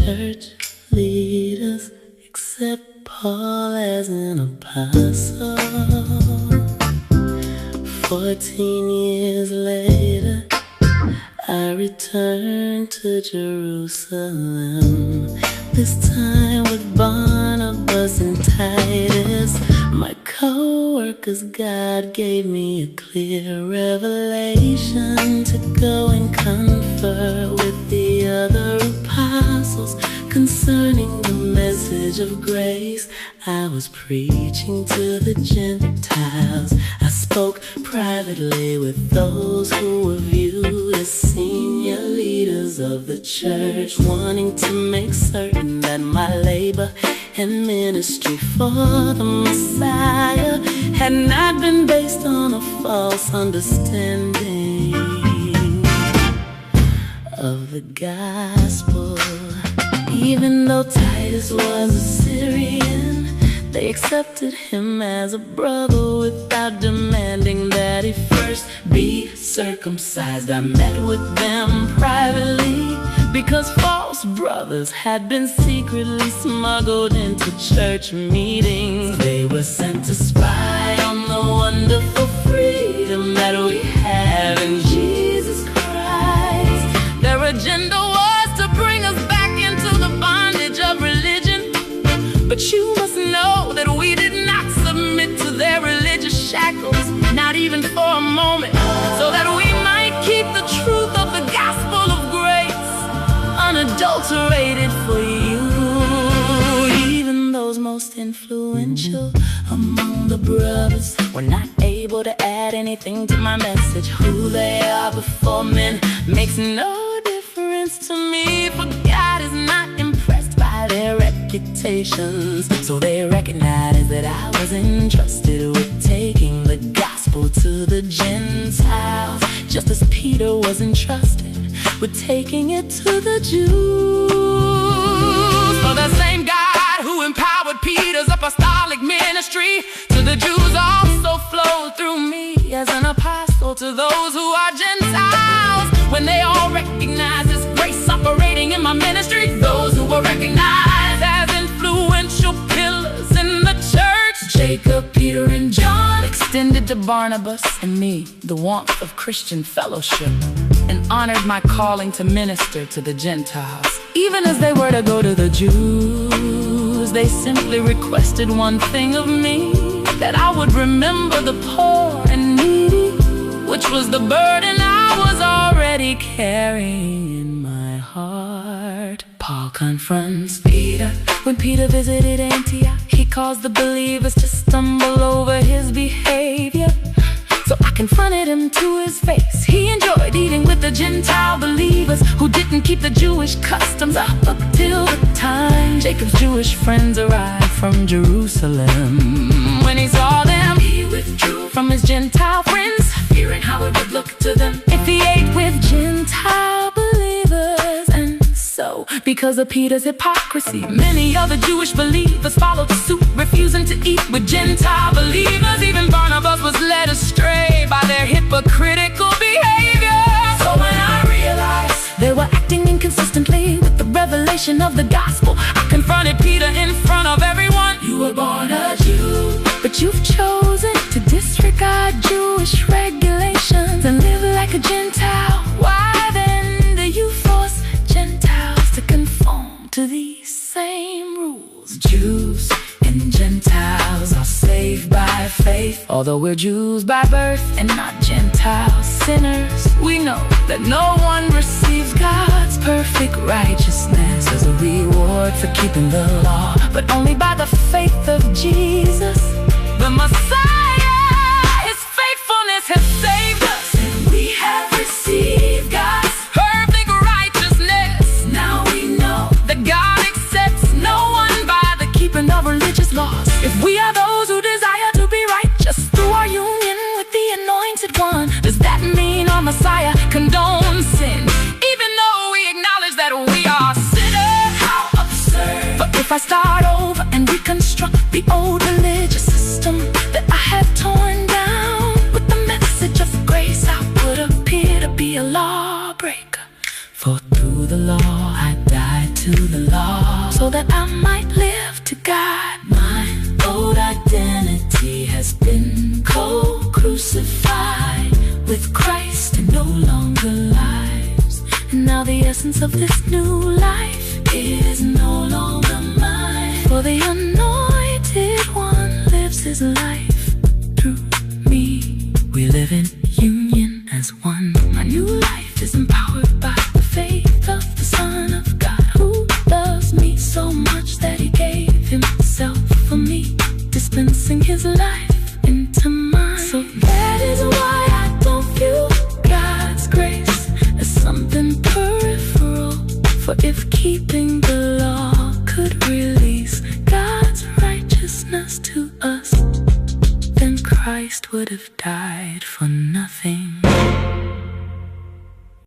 church leaders accept Paul as an apostle. 14 years later, I returned to Jerusalem, this time with Barnabas and Titus, my co-workers. God gave me a clear revelation to go and confer with the other apostles concerning the message of grace I was preaching to the Gentiles. I spoke privately with those who were viewed as senior leaders of the church, wanting to make certain that my labor and ministry for the Messiah had not been based on a false understanding of the gospel. Even though Titus was a Syrian, they accepted him as a brother without demanding that he first be circumcised. I met with them privately because false brothers had been secretly smuggled into church meetings. They were sent to spy on the wonderful freedom that we have in Jesus Christ. Their agenda was to bring us back into the bondage of religion. But you must know that we did not submit to their religious shackles, not even for a moment, so that we might keep the truth of the gospel of grace unadulterated for you. Even those most influential among the brothers were not able to add anything to my message. Who they are before men makes no difference to me, for God is not impressed by their reputations. So they recognized that I was entrusted with taking the gospel to the Gentiles, just as Peter was entrusted with taking it to the Jews. For the same God who empowered Peter's apostolic ministry to the Jews also flowed through me as an apostle to those who are Gentiles. When they all recognize His grace operating in my ministry, those who were recognized as influential pillars in the church, Jacob, Peter, and John, extended to Barnabas and me the warmth of Christian fellowship and honored my calling to minister to the Gentiles. Even as they were to go to the Jews, they simply requested one thing of me, that I would remember the poor and needy, which was the burden I was already carrying in my heart. Paul confronts Peter. When Peter visited Antioch, he caused the believers to stumble over his behavior. So I confronted him to his face. He enjoyed eating with the Gentile believers who didn't keep the Jewish customs up till the time Jacob's Jewish friends arrived from Jerusalem. When he saw them, he withdrew from his Gentile friends, fearing how it would look to them if he ate with Gentile believers. And so, because of Peter's hypocrisy, many other Jewish believers followed suit, refusing to eat with Gentile believers. Even Barnabas was led astray by their hypocritical behavior. So when I realized they were acting inconsistently with the revelation of the gospel, I confronted Peter in front of everyone. You were born a Jew, but you've chosen to disregard Jewish regulations and live like a Gentile. Why then do you force Gentiles to conform to these same rules? Jews and Gentiles are saved by faith, although we're Jews by birth and not Gentiles. Sinners, we know that no one receives God's perfect righteousness as a reward for keeping the law, but only by the faith of Jesus, the Messiah. His faithfulness has saved us, and we have received God's perfect righteousness. Now we know that God accepts no one by the keeping of religious laws. If we are those who desire to be righteous through our union with the Anointed One, does that mean our Messiah condones sin, even though we acknowledge that we are sinners? How absurd! But if I start over and reconstruct the old religious system that I have torn down with the message of grace, I would appear to be a lawbreaker. For through the law I died to the law, so that I might live to God. My old identity has been co-crucified with Christ, and no longer lives. And now the essence of this new life is no longer mine, for the Anointed One lives His life through me. We live in